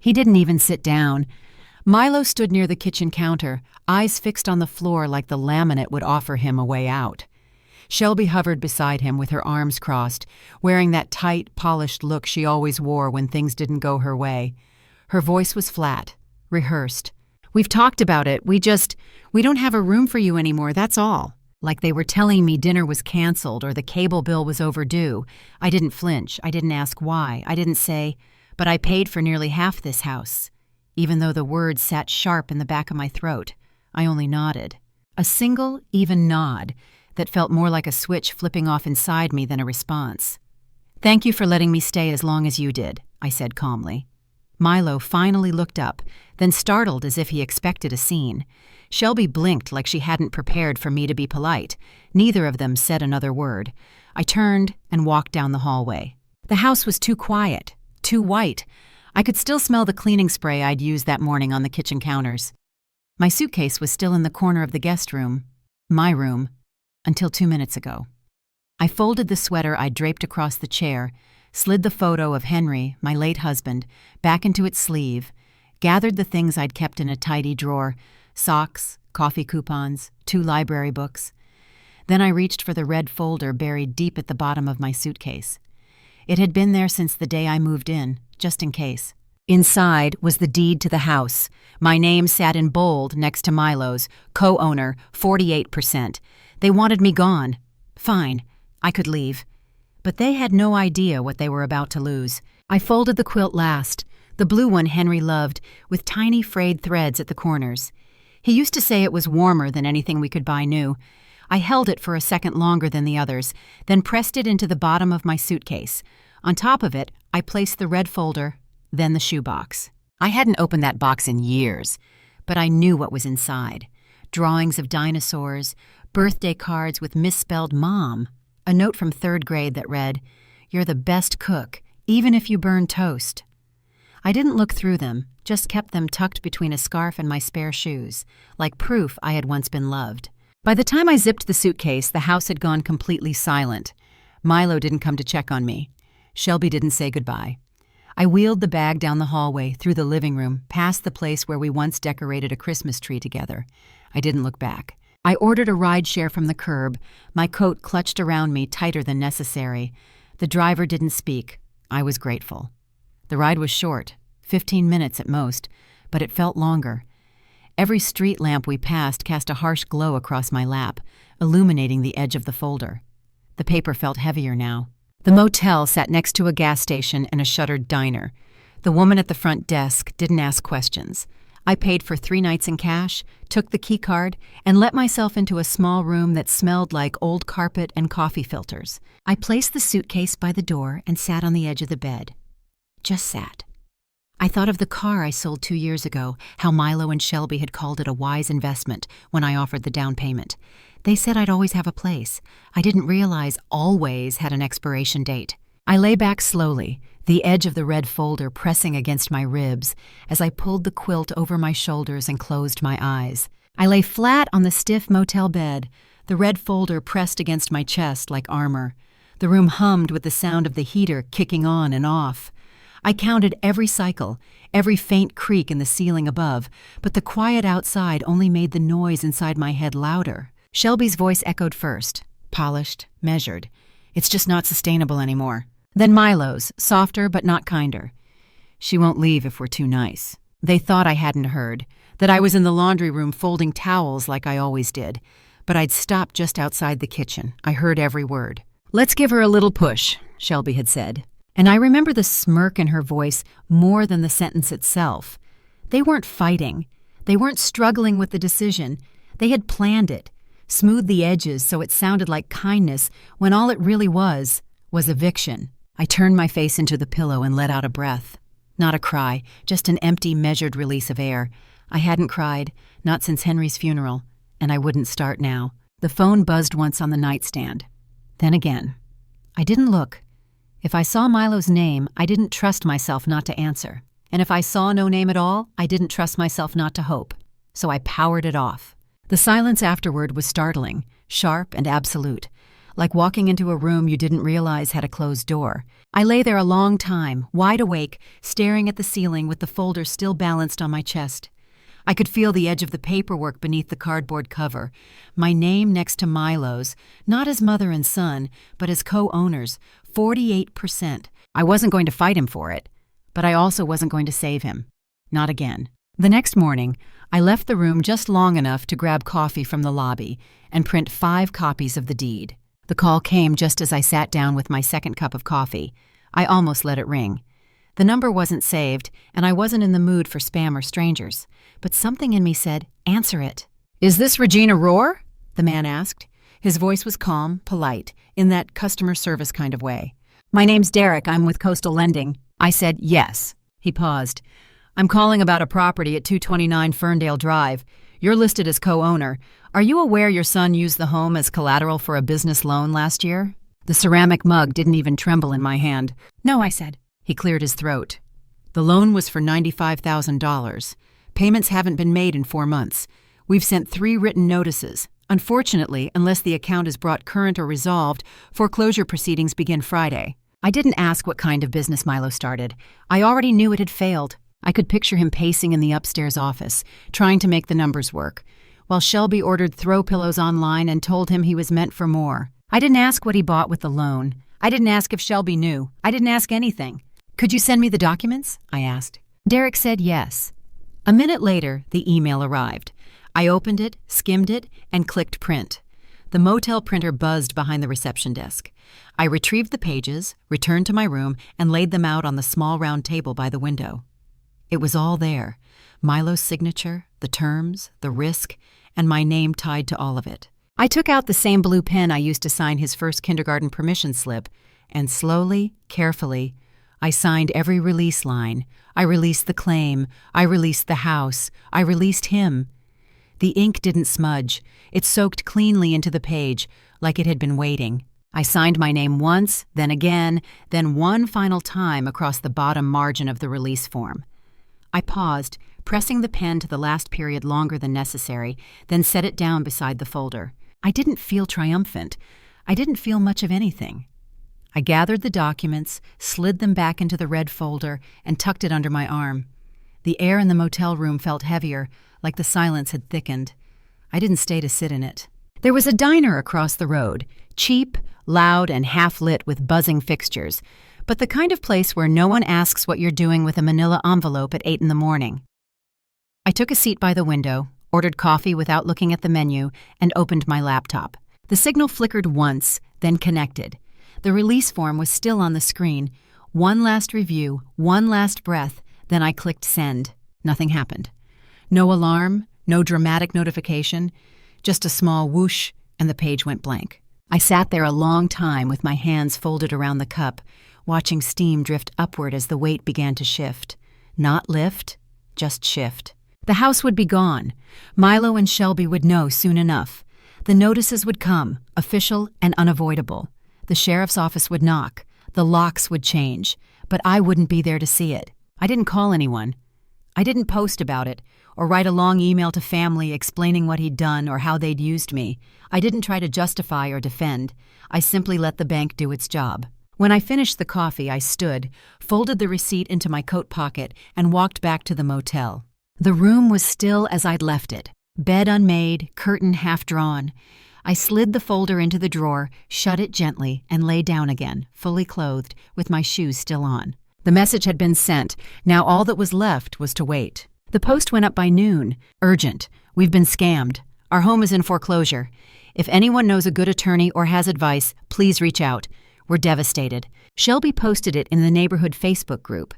He didn't even sit down. Milo stood near the kitchen counter, eyes fixed on the floor like the laminate would offer him a way out. Shelby hovered beside him with her arms crossed, wearing that tight, polished look she always wore when things didn't go her way. Her voice was flat, rehearsed. "We've talked about it. We don't have a room for you anymore, that's all." Like they were telling me dinner was canceled or the cable bill was overdue. I didn't flinch. I didn't ask why. I didn't say, "But I paid for nearly half this house." Even though the words sat sharp in the back of my throat, I only nodded. A single, even nod that felt more like a switch flipping off inside me than a response. "Thank you for letting me stay as long as you did," I said calmly. Milo finally looked up, then startled as if he expected a scene. Shelby blinked like she hadn't prepared for me to be polite. Neither of them said another word. I turned and walked down the hallway. The house was too quiet, too white. I could still smell the cleaning spray I'd used that morning on the kitchen counters. My suitcase was still in the corner of the guest room, my room, until 2 minutes ago. I folded the sweater I'd draped across the chair, slid the photo of Henry, my late husband, back into its sleeve, gathered the things I'd kept in a tidy drawer, socks, coffee coupons, 2 library books. Then I reached for the red folder buried deep at the bottom of my suitcase. It had been there since the day I moved in, just in case. Inside was the deed to the house. My name sat in bold next to Milo's, co-owner, 48%. They wanted me gone. Fine, I could leave. But they had no idea what they were about to lose. I folded the quilt last, the blue one Henry loved, with tiny frayed threads at the corners. He used to say it was warmer than anything we could buy new. I held it for a second longer than the others, then pressed it into the bottom of my suitcase. On top of it, I placed the red folder, then the shoebox. I hadn't opened that box in years, but I knew what was inside. Drawings of dinosaurs, birthday cards with misspelled mom, a note from 3rd grade that read, "You're the best cook, even if you burn toast." I didn't look through them, just kept them tucked between a scarf and my spare shoes, like proof I had once been loved. By the time I zipped the suitcase, the house had gone completely silent. Milo didn't come to check on me. Shelby didn't say goodbye. I wheeled the bag down the hallway, through the living room, past the place where we once decorated a Christmas tree together. I didn't look back. I ordered a rideshare from the curb, my coat clutched around me tighter than necessary. The driver didn't speak. I was grateful. The ride was short, 15 minutes at most, but it felt longer. Every street lamp we passed cast a harsh glow across my lap, illuminating the edge of the folder. The paper felt heavier now. The motel sat next to a gas station and a shuttered diner. The woman at the front desk didn't ask questions. I paid for 3 nights in cash, took the key card, and let myself into a small room that smelled like old carpet and coffee filters. I placed the suitcase by the door and sat on the edge of the bed. Just sat. I thought of the car I sold 2 years ago, how Milo and Shelby had called it a wise investment when I offered the down payment. They said I'd always have a place. I didn't realize always had an expiration date. I lay back slowly, the edge of the red folder pressing against my ribs as I pulled the quilt over my shoulders and closed my eyes. I lay flat on the stiff motel bed, the red folder pressed against my chest like armor. The room hummed with the sound of the heater kicking on and off. I counted every cycle, every faint creak in the ceiling above, but the quiet outside only made the noise inside my head louder. Shelby's voice echoed first, polished, measured. "It's just not sustainable anymore." Then Milo's, softer but not kinder. "She won't leave if we're too nice." They thought I hadn't heard, that I was in the laundry room folding towels like I always did. But I'd stopped just outside the kitchen. I heard every word. "Let's give her a little push," Shelby had said. And I remember the smirk in her voice more than the sentence itself. They weren't fighting. They weren't struggling with the decision. They had planned it, smoothed the edges so it sounded like kindness when all it really was eviction. I turned my face into the pillow and let out a breath. Not a cry, just an empty, measured release of air. I hadn't cried, not since Henry's funeral, and I wouldn't start now. The phone buzzed once on the nightstand. Then again. I didn't look. If I saw Milo's name, I didn't trust myself not to answer. And if I saw no name at all, I didn't trust myself not to hope. So I powered it off. The silence afterward was startling, sharp and absolute, like walking into a room you didn't realize had a closed door. I lay there a long time, wide awake, staring at the ceiling with the folder still balanced on my chest. I could feel the edge of the paperwork beneath the cardboard cover. My name next to Milo's, not as mother and son, but as co-owners, 48%. I wasn't going to fight him for it, but I also wasn't going to save him. Not again. The next morning, I left the room just long enough to grab coffee from the lobby and print 5 copies of the deed. The call came just as I sat down with my second cup of coffee. I almost let it ring. The number wasn't saved, and I wasn't in the mood for spam or strangers, but something in me said, "Answer it." "Is this Regina Rohr?" the man asked. His voice was calm, polite, in that customer service kind of way. "My name's Derek. I'm with Coastal Lending." I said, "Yes." He paused. "I'm calling about a property at 229 Ferndale Drive. You're listed as co-owner. Are you aware your son used the home as collateral for a business loan last year?" The ceramic mug didn't even tremble in my hand. "No," I said. He cleared his throat. "The loan was for $95,000. Payments haven't been made in 4 months. We've sent 3 written notices. Unfortunately, unless the account is brought current or resolved, foreclosure proceedings begin Friday." I didn't ask what kind of business Milo started. I already knew it had failed. I could picture him pacing in the upstairs office, trying to make the numbers work, while Shelby ordered throw pillows online and told him he was meant for more. I didn't ask what he bought with the loan. I didn't ask if Shelby knew. I didn't ask anything. "Could you send me the documents?" I asked. Derek said yes. A minute later, the email arrived. I opened it, skimmed it, and clicked print. The motel printer buzzed behind the reception desk. I retrieved the pages, returned to my room, and laid them out on the small round table by the window. It was all there. Milo's signature, the terms, the risk, and my name tied to all of it. I took out the same blue pen I used to sign his first kindergarten permission slip, and slowly, carefully, I signed every release line. I released the claim. I released the house. I released him. The ink didn't smudge. It soaked cleanly into the page, like it had been waiting. I signed my name once, then again, then one final time across the bottom margin of the release form. I paused, pressing the pen to the last period longer than necessary, then set it down beside the folder. I didn't feel triumphant. I didn't feel much of anything. I gathered the documents, slid them back into the red folder, and tucked it under my arm. The air in the motel room felt heavier, like the silence had thickened. I didn't stay to sit in it. There was a diner across the road, cheap, loud, and half-lit with buzzing fixtures, but the kind of place where no one asks what you're doing with a manila envelope at 8 in the morning. I took a seat by the window, ordered coffee without looking at the menu, and opened my laptop. The signal flickered once, then connected. The release form was still on the screen. One last review, one last breath, then I clicked send. Nothing happened. No alarm, no dramatic notification, just a small whoosh, and the page went blank. I sat there a long time with my hands folded around the cup, watching steam drift upward as the weight began to shift. Not lift, just shift. The house would be gone. Milo and Shelby would know soon enough. The notices would come, official and unavoidable. The sheriff's office would knock. The locks would change. But I wouldn't be there to see it. I didn't call anyone. I didn't post about it, or write a long email to family explaining what he'd done or how they'd used me. I didn't try to justify or defend. I simply let the bank do its job. When I finished the coffee, I stood, folded the receipt into my coat pocket, and walked back to the motel. The room was still as I'd left it. Bed unmade, curtain half drawn. I slid the folder into the drawer, shut it gently, and lay down again, fully clothed, with my shoes still on. The message had been sent. Now all that was left was to wait. The post went up by noon. Urgent. We've been scammed. Our home is in foreclosure. If anyone knows a good attorney or has advice, please reach out. We're devastated. Shelby posted it in the neighborhood Facebook group,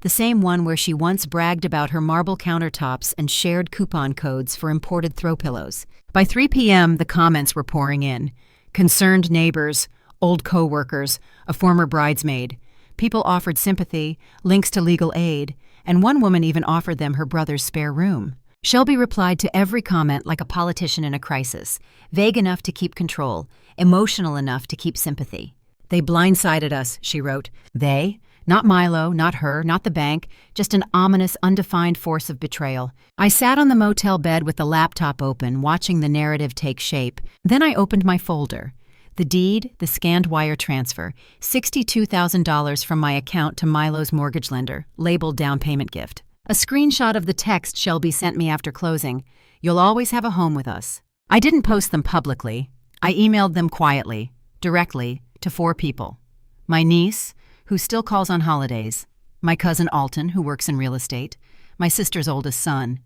the same one where she once bragged about her marble countertops and shared coupon codes for imported throw pillows. By 3 p.m., the comments were pouring in. Concerned neighbors, old co-workers, a former bridesmaid. People offered sympathy, links to legal aid, and one woman even offered them her brother's spare room. Shelby replied to every comment like a politician in a crisis, vague enough to keep control, emotional enough to keep sympathy. "They blindsided us," she wrote. They? Not Milo, not her, not the bank, just an ominous, undefined force of betrayal. I sat on the motel bed with the laptop open, watching the narrative take shape. Then I opened my folder. The deed, the scanned wire transfer, $62,000 from my account to Milo's mortgage lender, labeled down payment gift. A screenshot of the text Shelby sent me after closing. You'll always have a home with us. I didn't post them publicly. I emailed them quietly, directly, to 4 people. My niece, who still calls on holidays, my cousin Alton, who works in real estate, my sister's oldest son,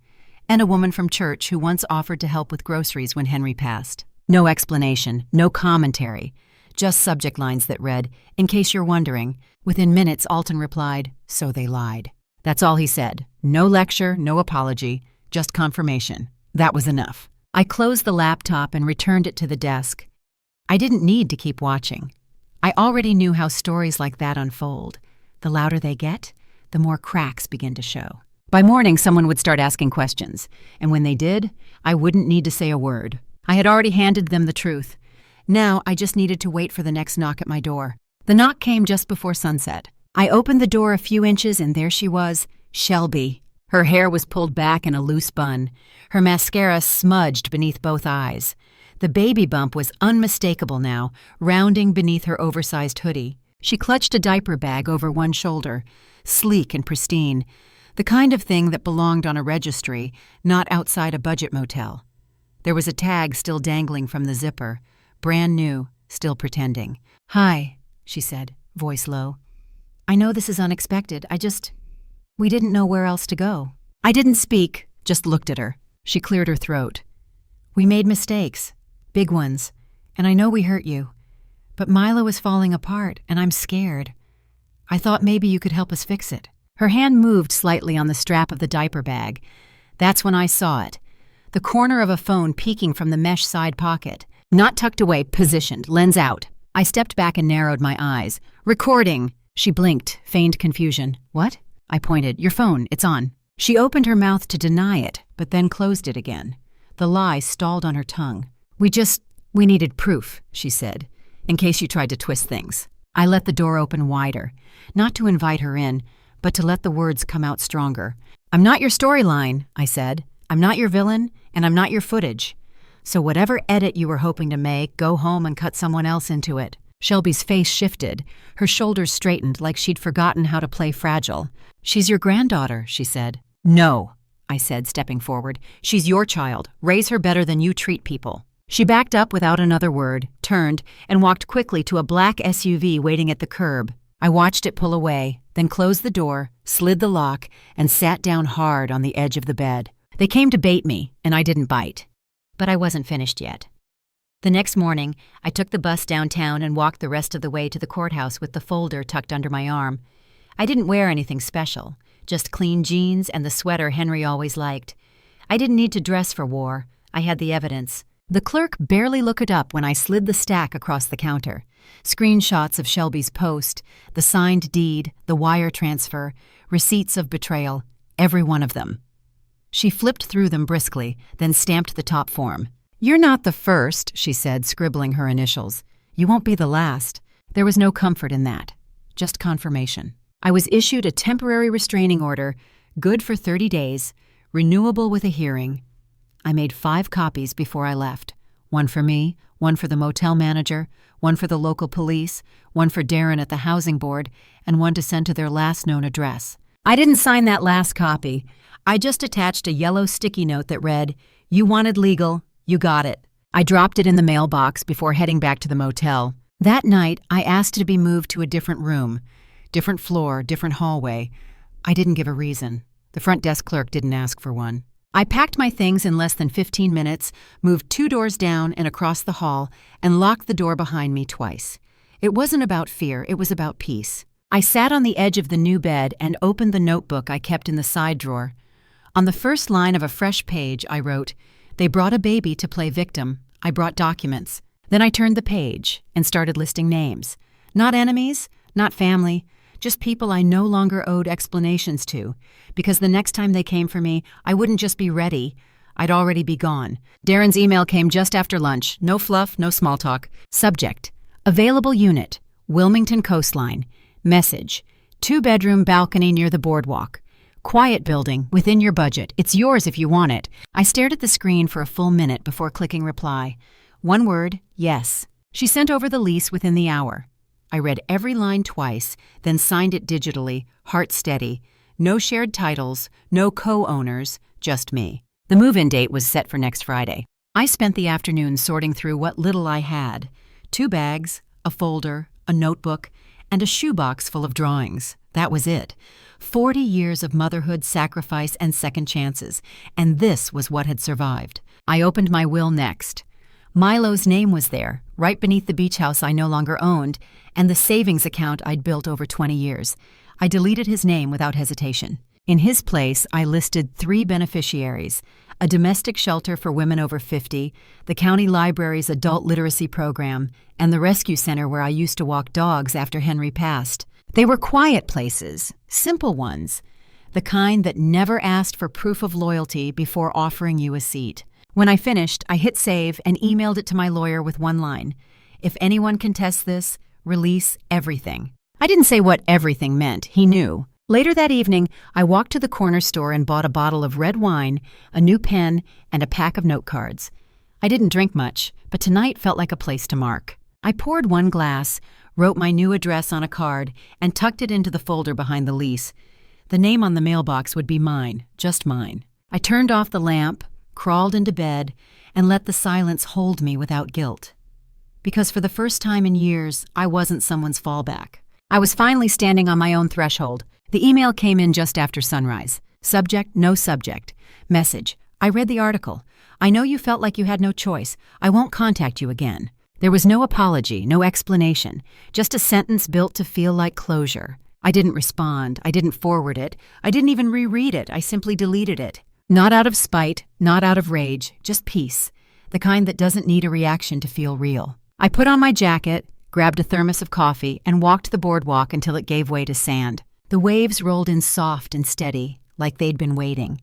and a woman from church who once offered to help with groceries when Henry passed. No explanation, no commentary, just subject lines that read, "In case you're wondering." Within minutes, Alton replied, "So they lied." That's all he said. No lecture, no apology, just confirmation. That was enough. I closed the laptop and returned it to the desk. I didn't need to keep watching. I already knew how stories like that unfold. The louder they get, the more cracks begin to show. By morning, someone would start asking questions, and when they did, I wouldn't need to say a word. I had already handed them the truth. Now I just needed to wait for the next knock at my door. The knock came just before sunset. I opened the door a few inches, and there she was, Shelby. Her hair was pulled back in a loose bun. Her mascara smudged beneath both eyes. The baby bump was unmistakable now, rounding beneath her oversized hoodie. She clutched a diaper bag over one shoulder, sleek and pristine, the kind of thing that belonged on a registry, not outside a budget motel. There was a tag still dangling from the zipper, brand new, still pretending. "Hi," she said, voice low. "I know this is unexpected. We didn't know where else to go." I didn't speak, just looked at her. She cleared her throat. "We made mistakes, big ones, and I know we hurt you. But Milo is falling apart, and I'm scared. I thought maybe you could help us fix it." Her hand moved slightly on the strap of the diaper bag. That's when I saw it. The corner of a phone peeking from the mesh side pocket. Not tucked away, positioned, lens out. I stepped back and narrowed my eyes. "Recording." She blinked, feigned confusion. "What?" I pointed. "Your phone, it's on." She opened her mouth to deny it, but then closed it again. The lie stalled on her tongue. We needed proof," she said, "in case you tried to twist things." I let the door open wider, not to invite her in, but to let the words come out stronger. "I'm not your storyline," I said. "I'm not your villain, and I'm not your footage. So whatever edit you were hoping to make, go home and cut someone else into it." Shelby's face shifted. Her shoulders straightened like she'd forgotten how to play fragile. "She's your granddaughter," she said. "No," I said, stepping forward. "She's your child. Raise her better than you treat people." She backed up without another word, turned, and walked quickly to a black SUV waiting at the curb. I watched it pull away, then closed the door, slid the lock, and sat down hard on the edge of the bed. They came to bait me, and I didn't bite. But I wasn't finished yet. The next morning, I took the bus downtown and walked the rest of the way to the courthouse with the folder tucked under my arm. I didn't wear anything special, just clean jeans and the sweater Henry always liked. I didn't need to dress for war. I had the evidence. The clerk barely looked up when I slid the stack across the counter. Screenshots of Shelby's post, the signed deed, the wire transfer, receipts of betrayal, every one of them. She flipped through them briskly, then stamped the top form. "You're not the first," she said, scribbling her initials. "You won't be the last." There was no comfort in that, just confirmation. I was issued a temporary restraining order, good for 30 days, renewable with a hearing. I made 5 copies before I left. One for me, one for the motel manager, one for the local police, one for Darren at the housing board, and one to send to their last known address. I didn't sign that last copy. I just attached a yellow sticky note that read, "You wanted legal, you got it." I dropped it in the mailbox before heading back to the motel. That night, I asked to be moved to a different room, different floor, different hallway. I didn't give a reason. The front desk clerk didn't ask for one. I packed my things in less than 15 minutes, moved 2 doors down and across the hall, and locked the door behind me twice. It wasn't about fear, it was about peace. I sat on the edge of the new bed and opened the notebook I kept in the side drawer. On the first line of a fresh page, I wrote, "They brought a baby to play victim. I brought documents." Then I turned the page and started listing names. Not enemies, not family, just people I no longer owed explanations to, because the next time they came for me, I wouldn't just be ready, I'd already be gone. Darren's email came just after lunch. No fluff, no small talk. Subject: Available unit, Wilmington coastline. Message: 2-bedroom balcony near the boardwalk. Quiet building, within your budget. It's yours if you want it. I stared at the screen for a full minute before clicking reply. One word: yes. She sent over the lease within the hour. I read every line twice, then signed it digitally, heart steady. No shared titles, no co-owners, just me. The move-in date was set for next Friday. I spent the afternoon sorting through what little I had. 2 bags, a folder, a notebook, and a shoebox full of drawings. That was it. 40 years of motherhood, sacrifice, and second chances, and this was what had survived. I opened my will next. Milo's name was there, right beneath the beach house I no longer owned, and the savings account I'd built over 20 years. I deleted his name without hesitation. In his place, I listed 3 beneficiaries: a domestic shelter for women over 50, the county library's adult literacy program, and the rescue center where I used to walk dogs after Henry passed. They were quiet places, simple ones, the kind that never asked for proof of loyalty before offering you a seat. When I finished, I hit save and emailed it to my lawyer with one line: "If anyone contests this, release everything." I didn't say what everything meant. He knew. Later that evening, I walked to the corner store and bought a bottle of red wine, a new pen, and a pack of note cards. I didn't drink much, but tonight felt like a place to mark. I poured 1 glass, wrote my new address on a card, and tucked it into the folder behind the lease. The name on the mailbox would be mine, just mine. I turned off the lamp, crawled into bed, and let the silence hold me without guilt. Because for the first time in years, I wasn't someone's fallback. I was finally standing on my own threshold. The email came in just after sunrise. Subject, no subject. Message: I read the article. I know you felt like you had no choice. I won't contact you again. There was no apology, no explanation, just a sentence built to feel like closure. I didn't respond. I didn't forward it. I didn't even reread it. I simply deleted it. Not out of spite, not out of rage, just peace. The kind that doesn't need a reaction to feel real. I put on my jacket, grabbed a thermos of coffee, and walked the boardwalk until it gave way to sand. The waves rolled in soft and steady, like they'd been waiting.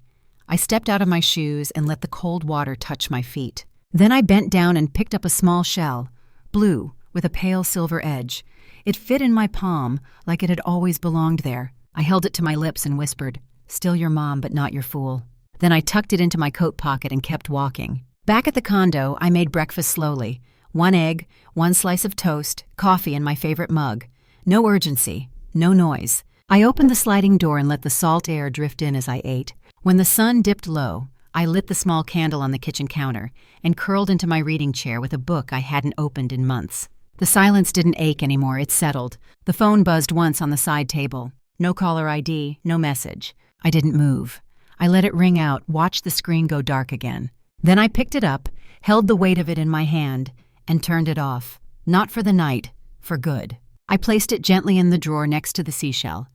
I stepped out of my shoes and let the cold water touch my feet. Then I bent down and picked up a small shell, blue, with a pale silver edge. It fit in my palm, like it had always belonged there. I held it to my lips and whispered, "Still your mom, but not your fool." Then I tucked it into my coat pocket and kept walking. Back at the condo, I made breakfast slowly. 1 egg, 1 slice of toast, coffee in my favorite mug. No urgency, no noise. I opened the sliding door and let the salt air drift in as I ate. When the sun dipped low, I lit the small candle on the kitchen counter and curled into my reading chair with a book I hadn't opened in months. The silence didn't ache anymore, it settled. The phone buzzed once on the side table. No caller ID, no message. I didn't move. I let it ring out, watched the screen go dark again. Then I picked it up, held the weight of it in my hand, and turned it off. Not for the night, for good. I placed it gently in the drawer next to the seashell.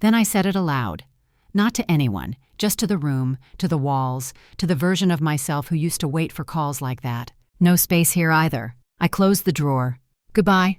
Then I said it aloud. Not to anyone, just to the room, to the walls, to the version of myself who used to wait for calls like that. No space here either. I closed the drawer. Goodbye.